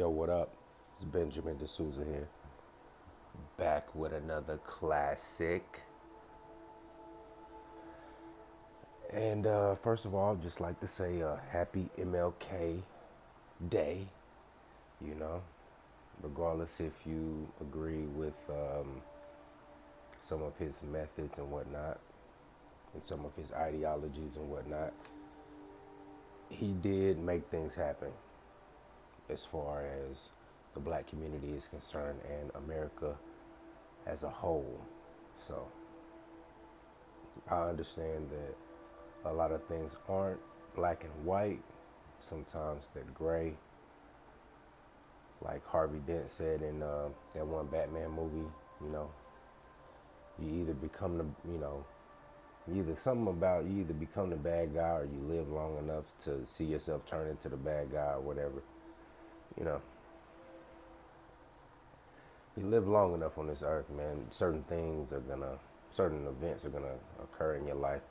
Yo, what up? It's BenjaminDeSouza here, back with another classic. And first of all, I'd just like to say happy MLK Day, you know, regardless if you agree with some of his methods and whatnot, and some of his ideologies and whatnot. He did make things happen as far as the black community is concerned and America as a whole. So I understand that a lot of things aren't black and white. Sometimes they're gray. Like Harvey Dent said in that one Batman movie, you know, you either become you either become the bad guy or you live long enough to see yourself turn into the bad guy or whatever. You know, you live long enough on this earth, man. Certain events are gonna occur in your life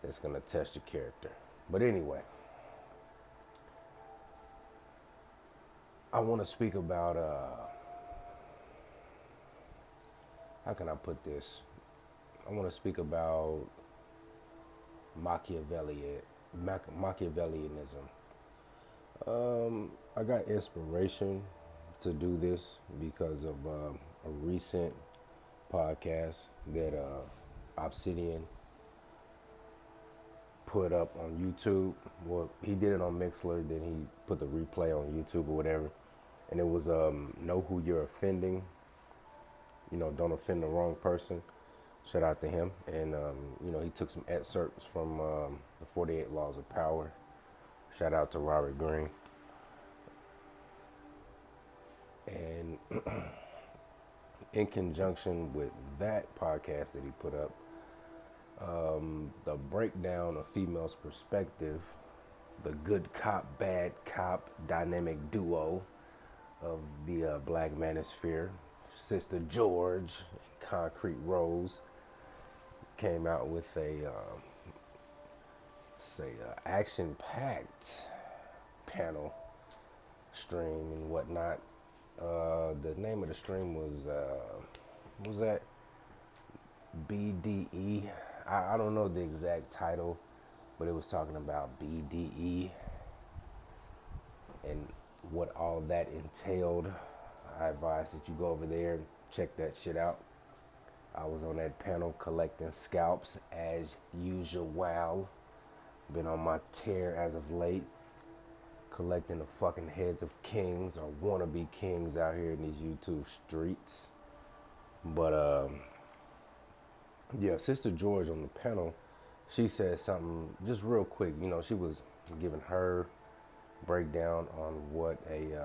that's gonna test your character. But anyway, I want to speak about how can I put this? I want to speak about Machiavellianism. I got inspiration to do this because of a recent podcast that Obsidian put up on YouTube. Well, he did it on Mixler, then he put the replay on YouTube or whatever. And it was know who you're offending. You know, don't offend the wrong person. Shout out to him. And he took some excerpts from the 48 Laws of Power. Shout out to Robert Greene. And in conjunction with that podcast that he put up, the breakdown of females' perspective, the good cop, bad cop dynamic duo of the Black Manosphere, Sister George, Concrete Rose, came out with a action-packed panel stream and whatnot. The name of the stream was what was that? BDE. I don't know the exact title, but it was talking about BDE and what all that entailed. I advise that you go over there and check that shit out. I was on that panel collecting scalps as usual. Been on my tear as of late, collecting the fucking heads of kings or wannabe kings out here in these YouTube streets. But yeah, Sister George on the panel, she said something just real quick. You know, she was giving her breakdown on what a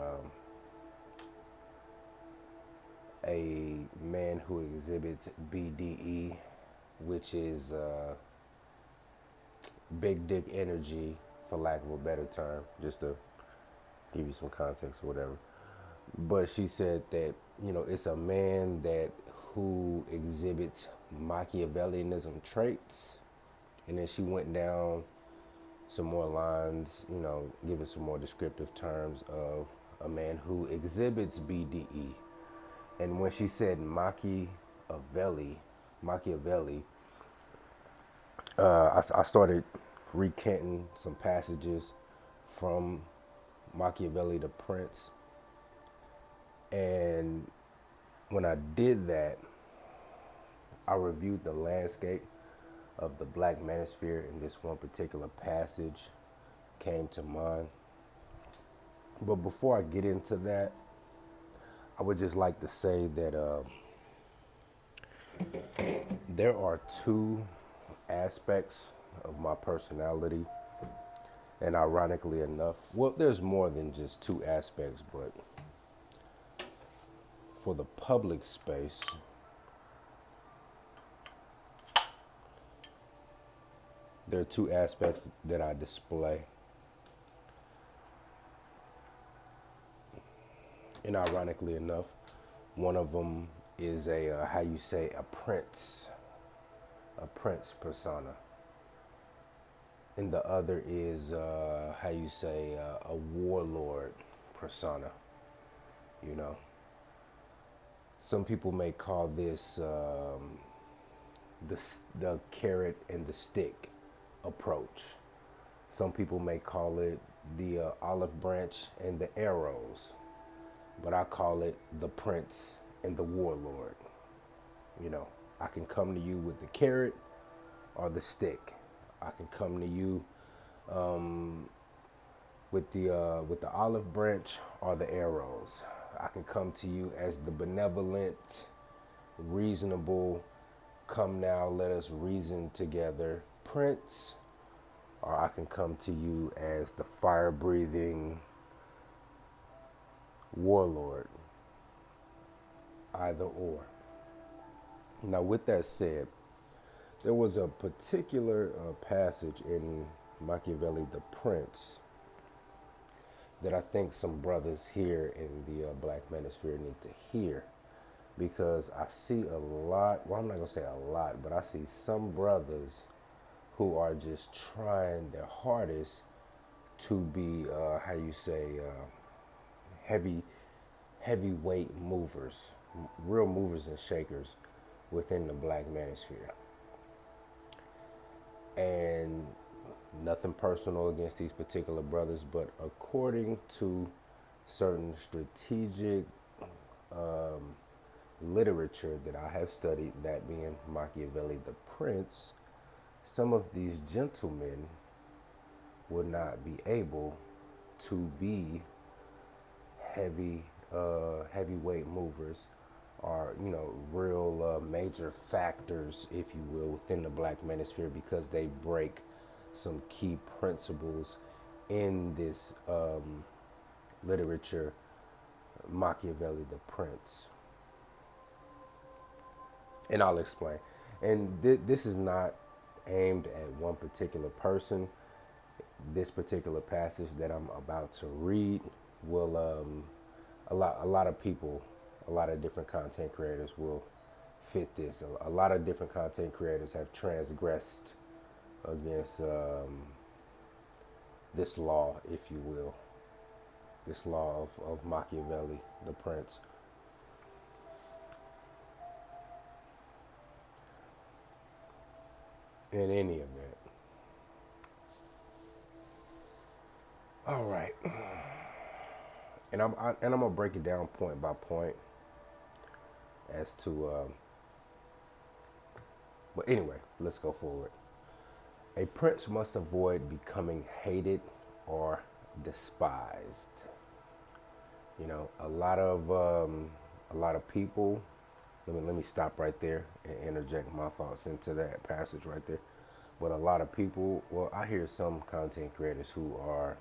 man who exhibits BDE, which is big dick energy, for lack of a better term, just to give you some context or whatever. But she said that, you know, it's a man who exhibits Machiavellianism traits. And then she went down some more lines, you know, giving some more descriptive terms of a man who exhibits BDE. And when she said Machiavelli, I started recanting some passages from Machiavelli the Prince. And when I did that, I reviewed the landscape of the Black Manosphere, and this one particular passage came to mind. But before I get into that, I would just like to say that there are two aspects of my personality, and ironically enough, well, there's more than just two aspects, but for the public space, there are two aspects that I display. And ironically enough, one of them is a prince persona, and the other is a warlord. persona, you know. Some people may call this the carrot and the stick approach. Some people may call it the olive branch and the arrows, but I call it the Prince and the Warlord. You know, I can come to you with the carrot or the stick. I can come to you with the olive branch or the arrows. I can come to you as the benevolent, reasonable, come now, let us reason together Prince, or I can come to you as the fire-breathing warlord. Either or. Now, with that said, there was a particular passage in Machiavelli, The Prince, that I think some brothers here in the Black Manosphere need to hear, because I see a lot, well, I'm not going to say a lot, but I see some brothers who are just trying their hardest to be, heavyweight movers, real movers and shakers within the Black Manosphere. And nothing personal against these particular brothers, but according to certain strategic literature that I have studied, that being Machiavelli the Prince, some of these gentlemen would not be able to be heavyweight movers, are, you know, real major factors, if you will, within the Black Manosphere, because they break some key principles in this literature, Machiavelli the Prince. And I'll explain. And this is not aimed at one particular person. This particular passage that I'm about to read will, a lot of people, a lot of different content creators will fit this. A lot of different content creators have transgressed against this law, if you will, this law of Machiavelli, the Prince. In any event. All right. And I'm gonna break it down point by point as to but anyway, let's go forward. A prince must avoid becoming hated or despised. You know, a lot of people, let me stop right there and interject my thoughts into that passage right there. But a lot of people, well, I hear some content creators who are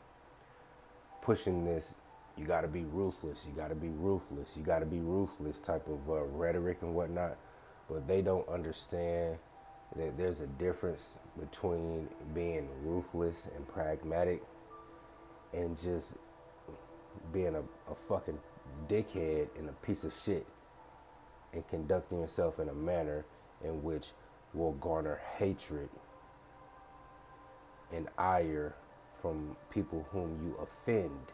pushing this, you got to be ruthless, you got to be ruthless, you got to be ruthless type of rhetoric and whatnot. But they don't understand that there's a difference between being ruthless and pragmatic and just being a fucking dickhead and a piece of shit and conducting yourself in a manner in which will garner hatred and ire from people whom you offend.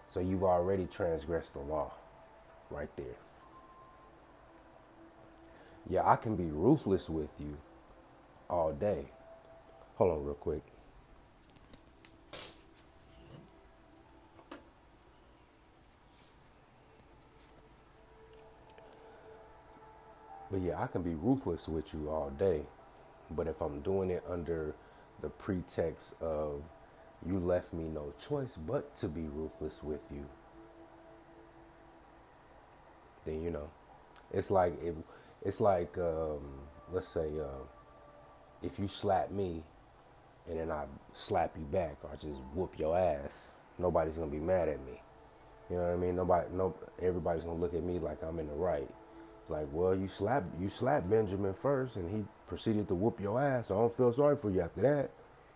So you've already transgressed the law right there. Yeah, I can be ruthless with you all day. Hold on real quick. But yeah, I can be ruthless with you all day. But if I'm doing it under the pretext of you left me no choice but to be ruthless with you, then, you know, it's like let's say if you slap me and then I slap you back or just whoop your ass, nobody's gonna be mad at me. You know what I mean? Everybody's gonna look at me like I'm in the right. It's like, well, you slapped Benjamin first and he proceeded to whoop your ass, so I don't feel sorry for you after that.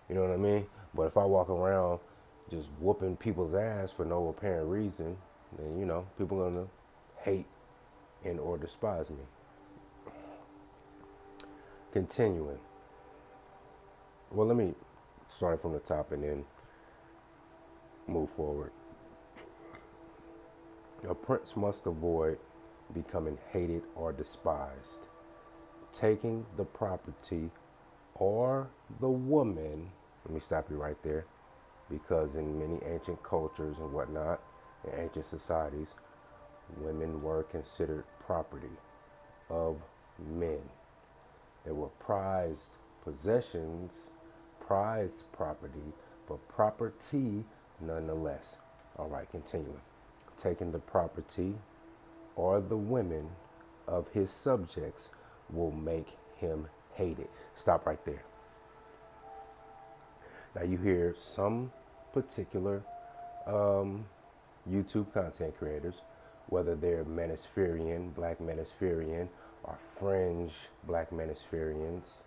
You know what I mean? But if I walk around just whooping people's ass for no apparent reason, then, you know, people are gonna hate and or despise me. Continuing. Well, let me start from the top and then move forward. A prince must avoid becoming hated or despised. Taking the property or the woman, let me stop you right there, because in many ancient cultures and whatnot, in ancient societies, women were considered property of men. They were prized possessions, prized property, but property nonetheless. All right, continuing. Taking the property or the women of his subjects will make him hated. Stop right there. Now you hear some particular YouTube content creators, whether they're Manispherian, Black Manispherian, or fringe Black Manispherians,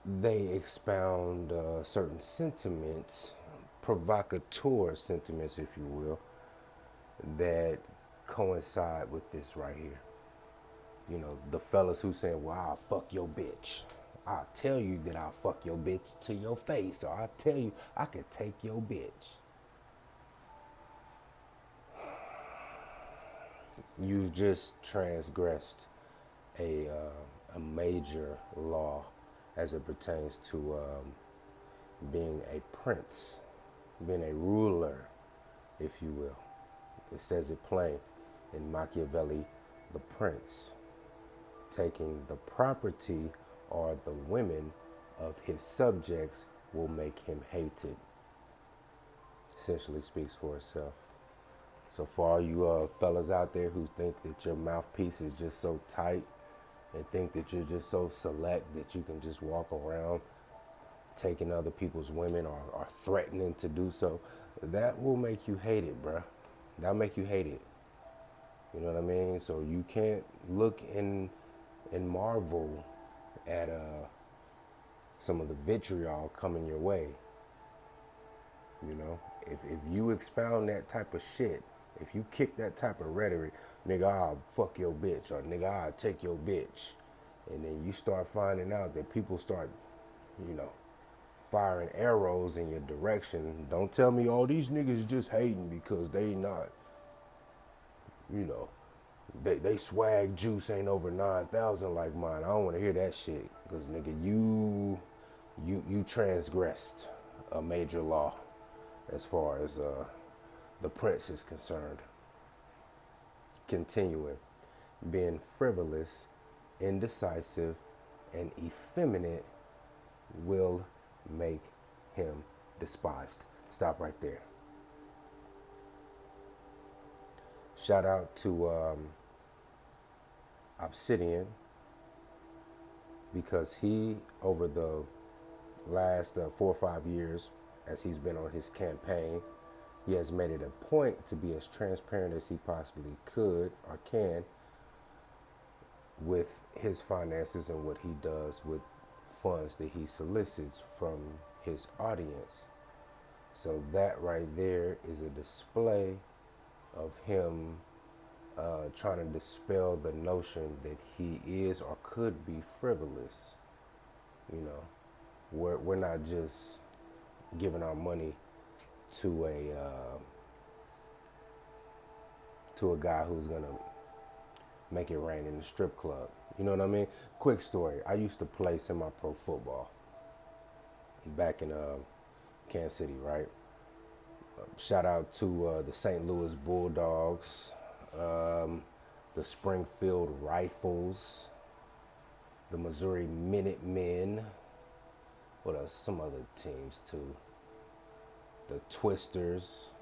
they expound certain sentiments, provocateur sentiments, if you will, that coincide with this right here. You know, the fellas who say, well, I'll fuck your bitch. I'll tell you that I'll fuck your bitch to your face, or I'll tell you I could take your bitch. You've just transgressed a major law as it pertains to being a prince, being a ruler, if you will. It says it plain in Machiavelli, The Prince. Taking the property or the women of his subjects will make him hated. Essentially speaks for itself. So for all you fellas out there who think that your mouthpiece is just so tight and think that you're just so select that you can just walk around taking other people's women or threatening to do so, that will make you hate it, bruh. That'll make you hate it. You know what I mean? So you can't look and marvel at some of the vitriol coming your way. You know, if you expound that type of shit, if you kick that type of rhetoric, nigga, I'll fuck your bitch, or nigga, I'll take your bitch, and then you start finding out that people start, you know, firing arrows in your direction, don't tell me all these niggas just hating because they not, you know, they swag juice ain't over 9,000 like mine. I don't want to hear that shit, because nigga, you transgressed a major law as far as the prince is concerned. Continuing, being frivolous, indecisive, and effeminate will make him despised. Stop right there. Shout out to Obsidian, because he, over the last 4 or 5 years, as he's been on his campaign, he has made it a point to be as transparent as he possibly could or can with his finances and what he does with funds that he solicits from his audience. So that right there is a display of him trying to dispel the notion that he is or could be frivolous. You know, we're not just giving our money to a guy who's gonna make it rain in the strip club. You know what I mean? Quick story. I used to play semi-pro football back in Kansas City, right? Shout out to the St. Louis Bulldogs, the Springfield Rifles, the Missouri Minutemen. What else? Some other teams too. The Twisters,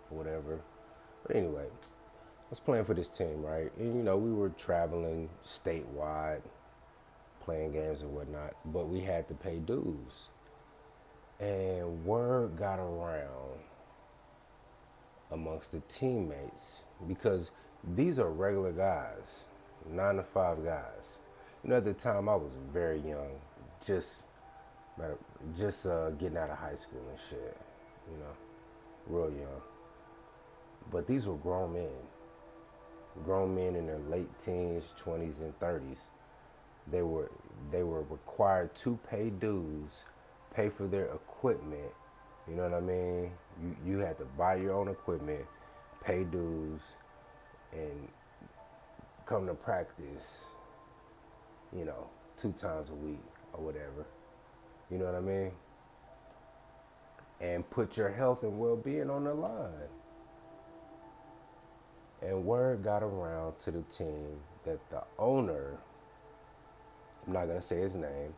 whatever. But anyway, I was playing for this team, right? And you know, we were traveling statewide, playing games and whatnot, but we had to pay dues. And word got around amongst the teammates, because these are regular guys, 9 to 5 guys. You know, at the time I was very young, just getting out of high school and shit, you know, real young. But these were grown men in their late teens, 20s, and 30s. They were required to pay dues, pay for their equipment. You know what I mean? You had to buy your own equipment, pay dues and come to practice, 2 times a week or whatever. You know what I mean? And put your health and well-being on the line. And word got around to the team that the owner, I'm not gonna say his name,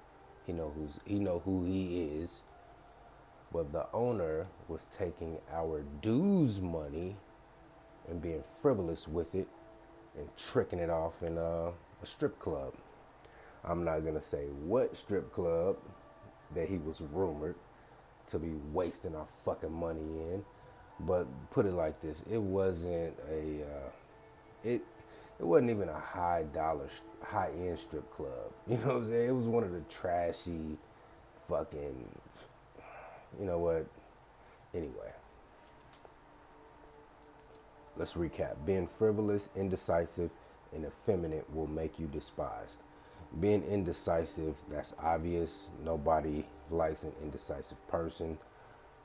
he know who he is, but the owner was taking our dues money and being frivolous with it and tricking it off in a strip club. I'm not gonna say what strip club that he was rumored to be wasting our fucking money in, but put it like this: it wasn't it wasn't even a high end strip club. You know what I'm saying? It was one of the trashy, fucking, you know what? Anyway, let's recap. Being frivolous, indecisive, and effeminate will make you despised. Being indecisive, that's obvious. Nobody likes an indecisive person.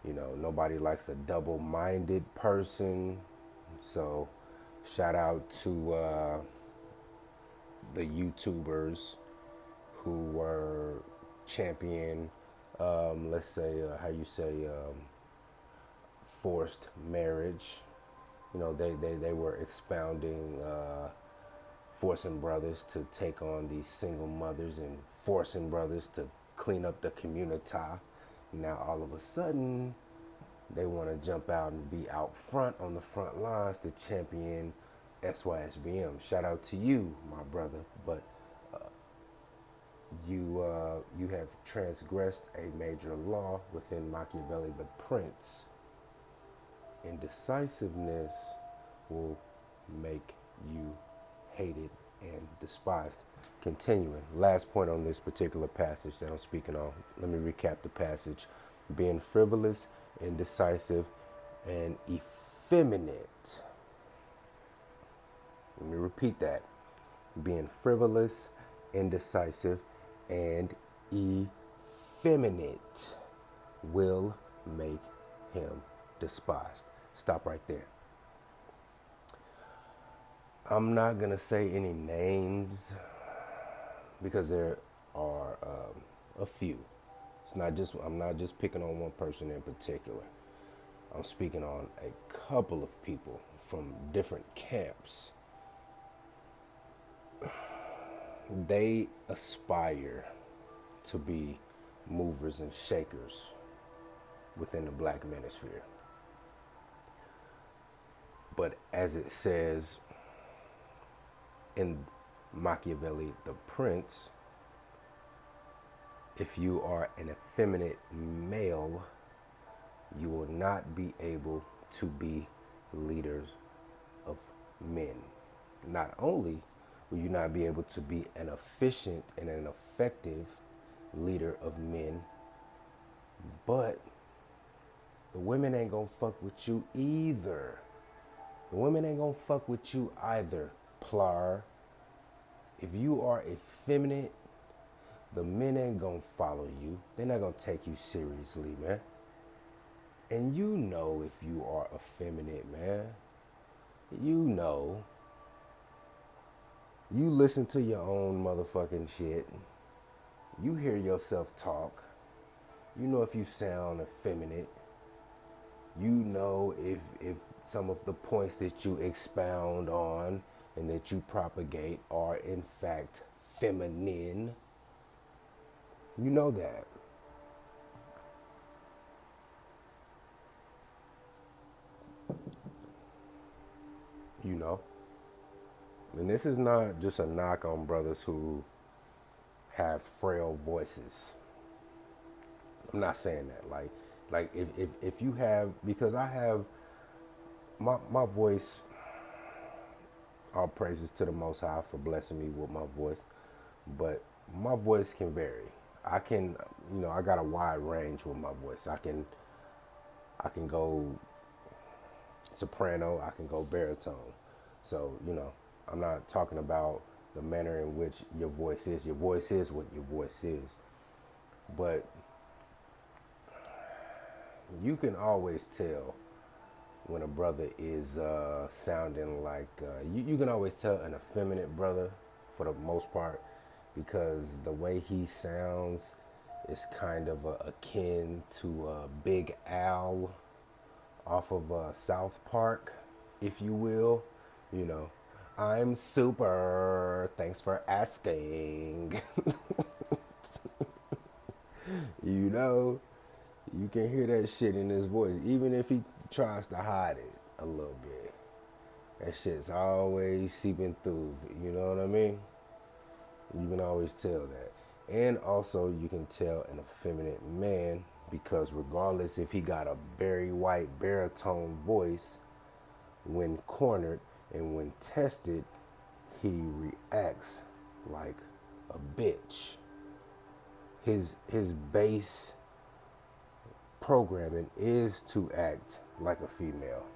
Nobody likes a double-minded person. So shout out to the YouTubers who were champion, let's say, forced marriage. They were expounding forcing brothers to take on these single mothers and forcing brothers to clean up the community. Now all of a sudden, they want to jump out and be out front on the front lines to champion SYSBM. Shout out to you, my brother, but you have transgressed a major law within Machiavelli, but Prince. Indecisiveness will make you hated and despised. Continuing, last point on this particular passage that I'm speaking on. Let me recap the passage. Being frivolous, indecisive, and effeminate. Let me repeat that. Being frivolous, indecisive, and effeminate will make him despised. Stop right there. I'm not gonna say any names because there are a few. I'm not just picking on one person in particular. I'm speaking on a couple of people from different camps. They aspire to be movers and shakers within the black manosphere. But as it says in Machiavelli, the Prince, if you are an effeminate male, you will not be able to be leaders of men. Not only will you not be able to be an efficient and an effective leader of men, but the women ain't gonna fuck with you either. The women ain't gonna fuck with you either, Plar. If you are effeminate, the men ain't gonna follow you. They're not gonna take you seriously, man. And you know if you are effeminate, man. You listen to your own motherfucking shit. You hear yourself talk. You know if you sound effeminate. You know if some of the points that you expound on and that you propagate are in fact feminine. You know that. And this is not just a knock on brothers who have frail voices. I'm not saying that. Like if you have, because I have my voice, all praises to the Most High for blessing me with my voice, but my voice can vary. I got a wide range with my voice. I can go soprano, I can go baritone. So, I'm not talking about the manner in which your voice is. Your voice is what your voice is. But you can always tell when a brother is sounding like, you can always tell an effeminate brother for the most part, because the way he sounds is kind of akin to Big Al off of South Park, if you will. You know, I'm super, thanks for asking. You know, you can hear that shit in his voice, even if he tries to hide it a little bit. That shit's always seeping through, you know what I mean? You can always tell that. And also, you can tell an effeminate man because regardless if he got a very white baritone voice, when cornered and when tested, he reacts like a bitch. His base programming is to act like a female.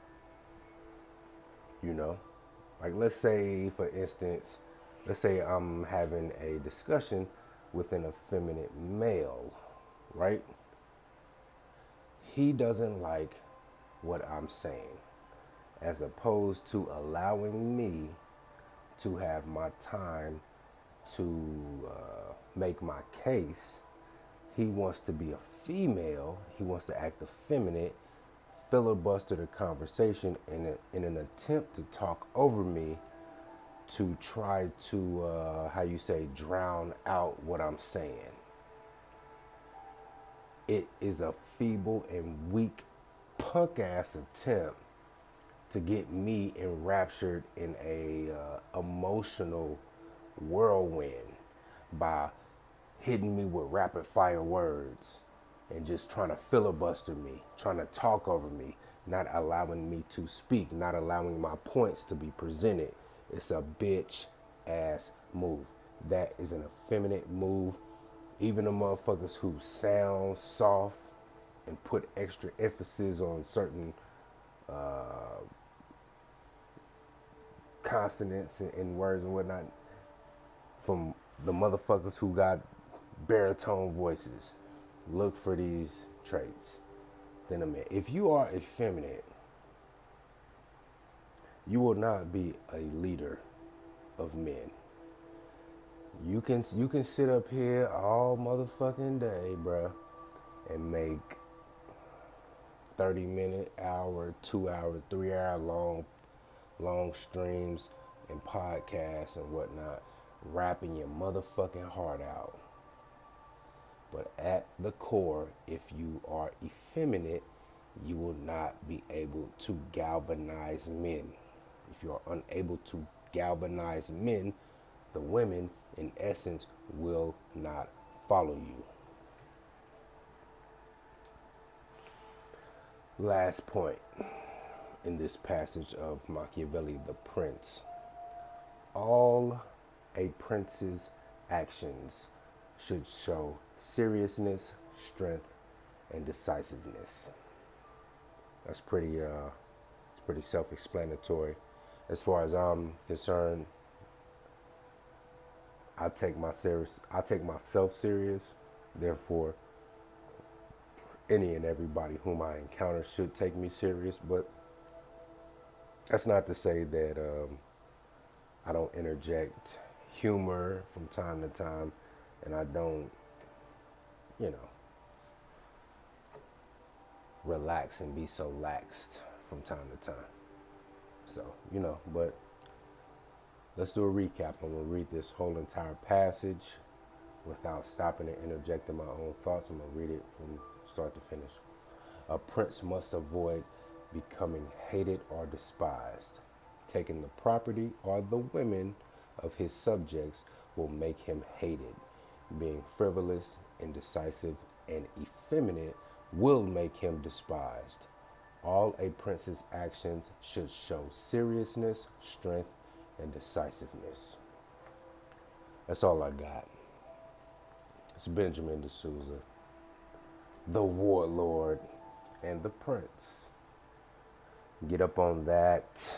You know? Like, let's say, for instance, let's say I'm having a discussion with an effeminate male, right? He doesn't like what I'm saying, as opposed to allowing me to have my time to make my case. He wants to be a female. He wants to act effeminate, filibuster the conversation in an attempt to talk over me, to try to, how you say, drown out what I'm saying. It is a feeble and weak punk ass attempt to get me enraptured in a emotional whirlwind by hitting me with rapid fire words and just trying to filibuster me, trying to talk over me, not allowing me to speak, not allowing my points to be presented. It's a bitch ass move. That is an effeminate move. Even the motherfuckers who sound soft and put extra emphasis on certain consonants and words and whatnot, from the motherfuckers who got baritone voices, look for these traits. Then a man, if you are effeminate, you will not be a leader of men. You can sit up here all motherfucking day, bruh, and make 30-minute, hour, 2-hour, 3-hour long streams and podcasts and whatnot, rapping your motherfucking heart out. But at the core, if you are effeminate, you will not be able to galvanize men. If you are unable to galvanize men, the women, in essence, will not follow you. Last point in this passage of Machiavelli, the Prince. All a prince's actions should show seriousness, strength, and decisiveness. That's pretty self-explanatory. As far as I'm concerned, I take myself serious. Therefore, any and everybody whom I encounter should take me serious. But that's not to say that I don't interject humor from time to time, and I don't, relax and be so laxed from time to time. So, but let's do a recap. I'm going to read this whole entire passage without stopping and interjecting my own thoughts. I'm going to read it from start to finish. A prince must avoid becoming hated or despised. Taking the property or the women of his subjects will make him hated. Being frivolous, indecisive, and effeminate will make him despised. All a prince's actions should show seriousness, strength, and decisiveness. That's all I got. It's BenjaminDeSouza, the Warlord, and the Prince. Get up on that.